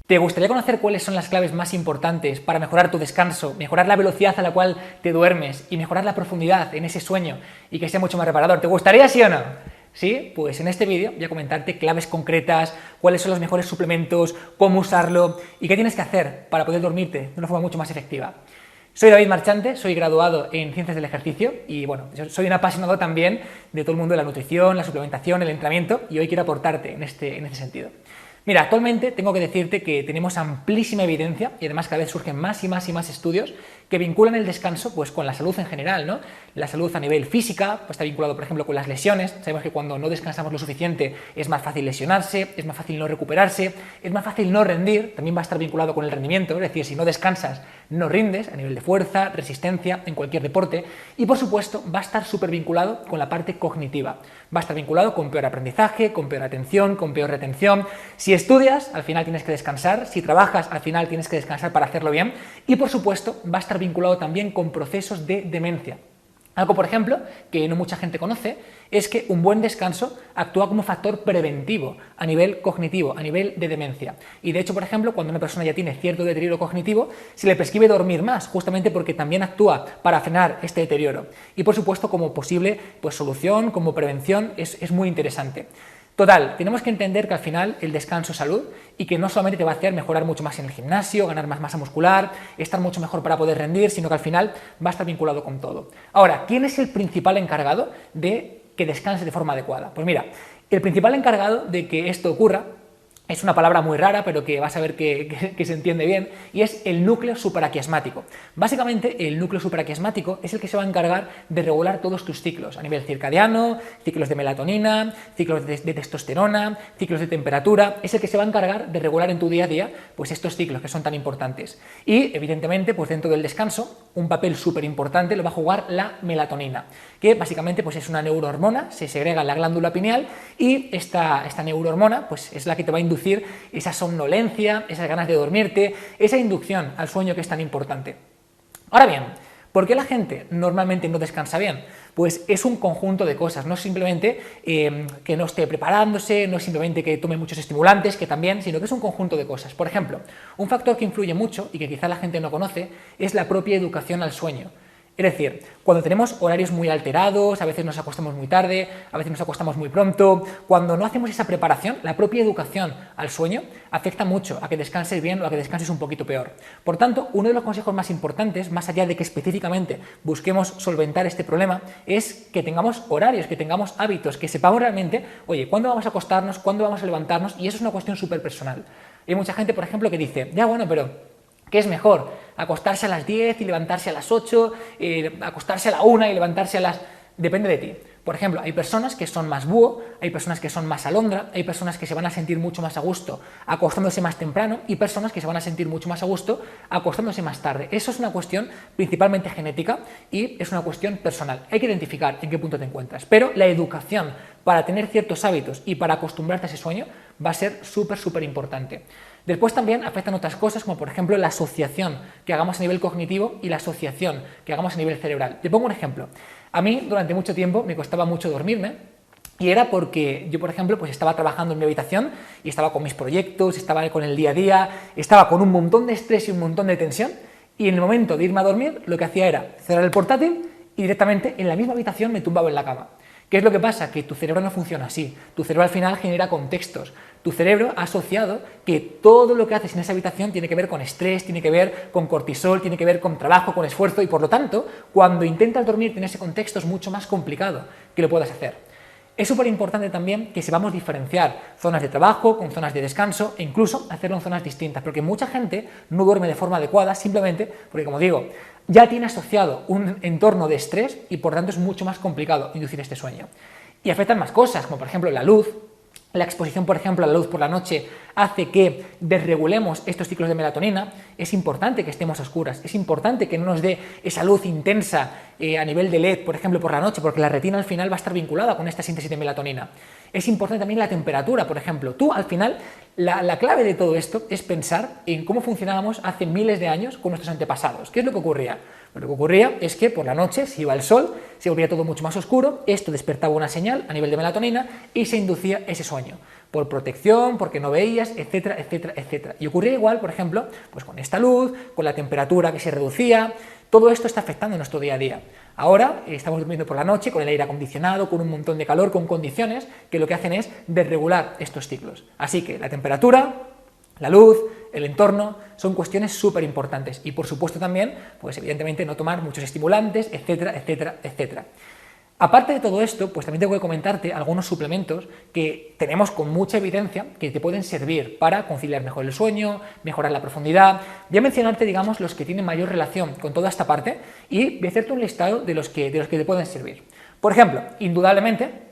¿Te gustaría conocer cuáles son las claves más importantes para mejorar tu descanso, mejorar la velocidad a la cual te duermes y mejorar la profundidad en ese sueño y que sea mucho más reparador? ¿Te gustaría, sí o no? ¿Sí? Pues en este vídeo voy a comentarte claves concretas, cuáles son los mejores suplementos, cómo usarlo y qué tienes que hacer para poder dormirte de una forma mucho más efectiva. Soy David Marchante, soy graduado en Ciencias del Ejercicio y bueno, yo soy un apasionado también de todo el mundo de la nutrición, la suplementación, el entrenamiento y hoy quiero aportarte en ese sentido. Mira, actualmente tengo que decirte que tenemos amplísima evidencia y además cada vez surgen más y más y más estudios que vinculan el descanso pues con la salud en general, ¿no? La salud a nivel física pues está vinculado, por ejemplo, con las lesiones. Sabemos que cuando no descansamos lo suficiente es más fácil lesionarse, es más fácil no recuperarse, es más fácil no rendir, también va a estar vinculado con el rendimiento, es decir, si no descansas no rindes a nivel de fuerza, resistencia, en cualquier deporte y por supuesto va a estar súper vinculado con la parte cognitiva, va a estar vinculado con peor aprendizaje, con peor atención, con peor retención. Si estudias, al final tienes que descansar, si trabajas, al final tienes que descansar para hacerlo bien y por supuesto va a estar vinculado también con procesos de demencia. Algo, por ejemplo, que no mucha gente conoce, es que un buen descanso actúa como factor preventivo a nivel cognitivo, a nivel de demencia. Y de hecho, por ejemplo, cuando una persona ya tiene cierto deterioro cognitivo, se le prescribe dormir más, justamente porque también actúa para frenar este deterioro. Y por supuesto, como posible solución, como prevención, es muy interesante. Total, tenemos que entender que al final el descanso es salud y que no solamente te va a hacer mejorar mucho más en el gimnasio, ganar más masa muscular, estar mucho mejor para poder rendir, sino que al final va a estar vinculado con todo. Ahora, ¿quién es el principal encargado de que descanse de forma adecuada? Pues mira, el principal encargado de que esto ocurra es una palabra muy rara, pero que vas a ver que se entiende bien, y es el núcleo supraquiasmático. Básicamente, el núcleo supraquiasmático es el que se va a encargar de regular todos tus ciclos, a nivel circadiano, ciclos de melatonina, ciclos de testosterona, ciclos de temperatura, es el que se va a encargar de regular en tu día a día pues estos ciclos que son tan importantes. Y, evidentemente, pues dentro del descanso, un papel súper importante lo va a jugar la melatonina, que básicamente pues es una neurohormona, se segrega en la glándula pineal, y esta neurohormona pues es la que te va a inducir esa somnolencia, esas ganas de dormirte, esa inducción al sueño que es tan importante. Ahora bien, ¿por qué la gente normalmente no descansa bien? Pues es un conjunto de cosas, no es simplemente que no esté preparándose, no es simplemente que tome muchos estimulantes, que también, sino que es un conjunto de cosas. Por ejemplo, un factor que influye mucho y que quizá la gente no conoce es la propia educación al sueño. Es decir, cuando tenemos horarios muy alterados, a veces nos acostamos muy tarde, a veces nos acostamos muy pronto, cuando no hacemos esa preparación, la propia educación al sueño afecta mucho a que descanses bien o a que descanses un poquito peor. Por tanto, uno de los consejos más importantes, más allá de que específicamente busquemos solventar este problema, es que tengamos horarios, que tengamos hábitos, que sepamos realmente, oye, ¿cuándo vamos a acostarnos? ¿Cuándo vamos a levantarnos? Y eso es una cuestión súper personal. Hay mucha gente, por ejemplo, que dice, ya bueno, pero ¿qué es mejor? ¿Acostarse a las 10 y levantarse a las 8? ¿Acostarse a la 1 y levantarse a las...? Depende de ti. Por ejemplo, hay personas que son más búho, hay personas que son más alondra, hay personas que se van a sentir mucho más a gusto acostándose más temprano y personas que se van a sentir mucho más a gusto acostándose más tarde. Eso es una cuestión principalmente genética y es una cuestión personal. Hay que identificar en qué punto te encuentras. Pero la educación para tener ciertos hábitos y para acostumbrarte a ese sueño va a ser súper importante. Después también afectan otras cosas, como por ejemplo la asociación que hagamos a nivel cognitivo y la asociación que hagamos a nivel cerebral. Te pongo un ejemplo. A mí durante mucho tiempo me costaba mucho dormirme y era porque yo, por ejemplo, pues estaba trabajando en mi habitación y estaba con mis proyectos, estaba con el día a día, estaba con un montón de estrés y un montón de tensión y en el momento de irme a dormir lo que hacía era cerrar el portátil y directamente en la misma habitación me tumbaba en la cama. ¿Qué es lo que pasa? Que tu cerebro no funciona así. Tu cerebro al final genera contextos. Tu cerebro ha asociado que todo lo que haces en esa habitación tiene que ver con estrés, tiene que ver con cortisol, tiene que ver con trabajo, con esfuerzo y por lo tanto, cuando intentas dormirte en ese contexto es mucho más complicado que lo puedas hacer. Es súper importante también que sepamos diferenciar zonas de trabajo con zonas de descanso e incluso hacerlo en zonas distintas, porque mucha gente no duerme de forma adecuada simplemente porque, como digo, ya tiene asociado un entorno de estrés y por tanto es mucho más complicado inducir este sueño. Y afectan más cosas, como por ejemplo la luz. La exposición, por ejemplo, a la luz por la noche hace que desregulemos estos ciclos de melatonina. Es importante que estemos a oscuras, es importante que no nos dé esa luz intensa a nivel de LED, por ejemplo, por la noche, porque la retina al final va a estar vinculada con esta síntesis de melatonina. Es importante también la temperatura, por ejemplo. Tú, al final, la clave de todo esto es pensar en cómo funcionábamos hace miles de años con nuestros antepasados. ¿Qué es lo que ocurría? Lo que ocurría es que por la noche se iba el sol, se volvía todo mucho más oscuro, esto despertaba una señal a nivel de melatonina y se inducía ese sueño, por protección, porque no veías, etcétera, etcétera, etcétera. Y ocurría igual, por ejemplo, pues con esta luz, con la temperatura que se reducía, todo esto está afectando nuestro día a día. Ahora estamos durmiendo por la noche con el aire acondicionado, con un montón de calor, con condiciones que lo que hacen es desregular estos ciclos. Así que la temperatura, la luz, el entorno, son cuestiones súper importantes y por supuesto también, pues evidentemente no tomar muchos estimulantes, etcétera, etcétera, etcétera. Aparte de todo esto, pues también tengo que comentarte algunos suplementos que tenemos con mucha evidencia que te pueden servir para conciliar mejor el sueño, mejorar la profundidad. Voy a mencionarte, digamos, los que tienen mayor relación con toda esta parte y voy a hacerte un listado de los que te pueden servir. Por ejemplo, indudablemente,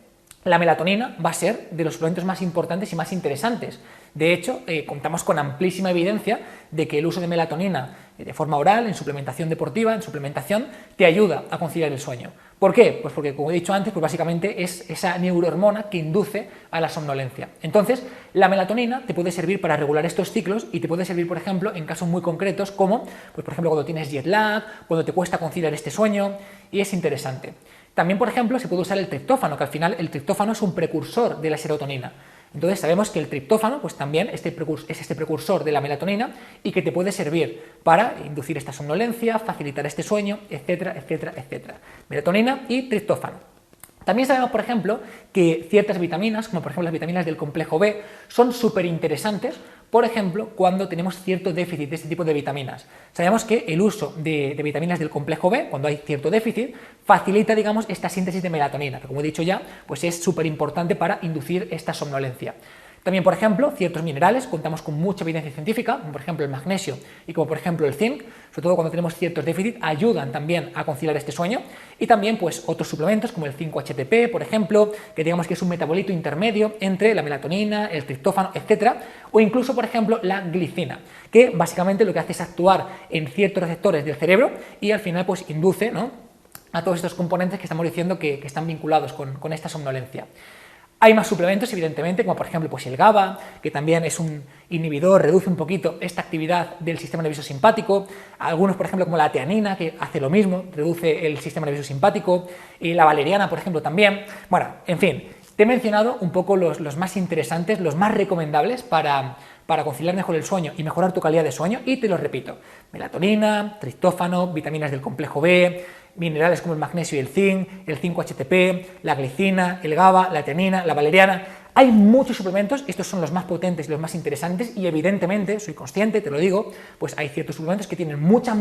la melatonina va a ser de los suplementos más importantes y más interesantes. De hecho, contamos con amplísima evidencia de que el uso de melatonina de forma oral, en suplementación deportiva, en suplementación, te ayuda a conciliar el sueño. ¿Por qué? Pues porque, como he dicho antes, pues básicamente es esa neurohormona que induce a la somnolencia. Entonces, la melatonina te puede servir para regular estos ciclos y te puede servir, por ejemplo, en casos muy concretos como, pues, por ejemplo, cuando tienes jet lag, cuando te cuesta conciliar este sueño, y es interesante. También, por ejemplo, se puede usar el triptófano, que al final el triptófano es un precursor de la serotonina. Entonces sabemos que el triptófano pues también es este precursor de la melatonina y que te puede servir para inducir esta somnolencia, facilitar este sueño, etcétera, etcétera, etcétera. Melatonina y triptófano. También sabemos, por ejemplo, que ciertas vitaminas, como por ejemplo las vitaminas del complejo B, son súper interesantes, por ejemplo, cuando tenemos cierto déficit de este tipo de vitaminas. Sabemos que el uso de vitaminas del complejo B, cuando hay cierto déficit, facilita, digamos, esta síntesis de melatonina, que como he dicho ya, pues es súper importante para inducir esta somnolencia. También, por ejemplo, ciertos minerales, contamos con mucha evidencia científica, como por ejemplo el magnesio y como por ejemplo el zinc, sobre todo cuando tenemos ciertos déficits, ayudan también a conciliar este sueño. Y también pues otros suplementos como el 5-HTP, por ejemplo, que digamos que es un metabolito intermedio entre la melatonina, el triptófano, etcétera, o incluso, por ejemplo, la glicina, que básicamente lo que hace es actuar en ciertos receptores del cerebro y al final pues induce, ¿no?, a todos estos componentes que estamos diciendo que están vinculados con esta somnolencia. Hay más suplementos, evidentemente, como por ejemplo pues el GABA, que también es un inhibidor, reduce un poquito esta actividad del sistema nervioso simpático. Algunos, por ejemplo, como la teanina, que hace lo mismo, reduce el sistema nervioso simpático. Y la valeriana, por ejemplo, también. Bueno, en fin, te he mencionado un poco los más interesantes, los más recomendables para conciliar mejor el sueño y mejorar tu calidad de sueño. Y te los repito: melatonina, triptófano, vitaminas del complejo B, minerales como el magnesio y el zinc, el 5-HTP, la glicina, el GABA, la teanina, la valeriana. Hay muchos suplementos, estos son los más potentes y los más interesantes y evidentemente, soy consciente, te lo digo, pues hay ciertos suplementos que tienen mucha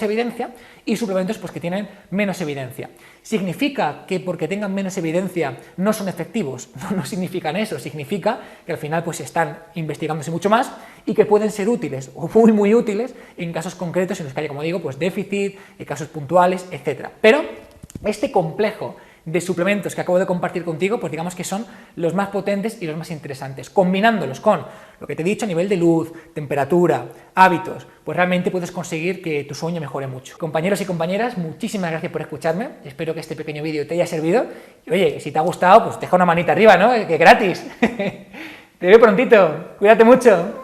evidencia y suplementos pues que tienen menos evidencia. ¿Significa que porque tengan menos evidencia no son efectivos? No significan eso, significa que al final pues están investigándose mucho más y que pueden ser útiles o muy útiles en casos concretos en los que haya, como digo, pues déficit, en casos puntuales, etc. Pero este complejo de suplementos que acabo de compartir contigo, pues digamos que son los más potentes y los más interesantes. Combinándolos con lo que te he dicho a nivel de luz, temperatura, hábitos, pues realmente puedes conseguir que tu sueño mejore mucho. Compañeros y compañeras, muchísimas gracias por escucharme. Espero que este pequeño vídeo te haya servido. Y oye, si te ha gustado, pues deja una manita arriba, ¿no? Que gratis. Te veo prontito. Cuídate mucho.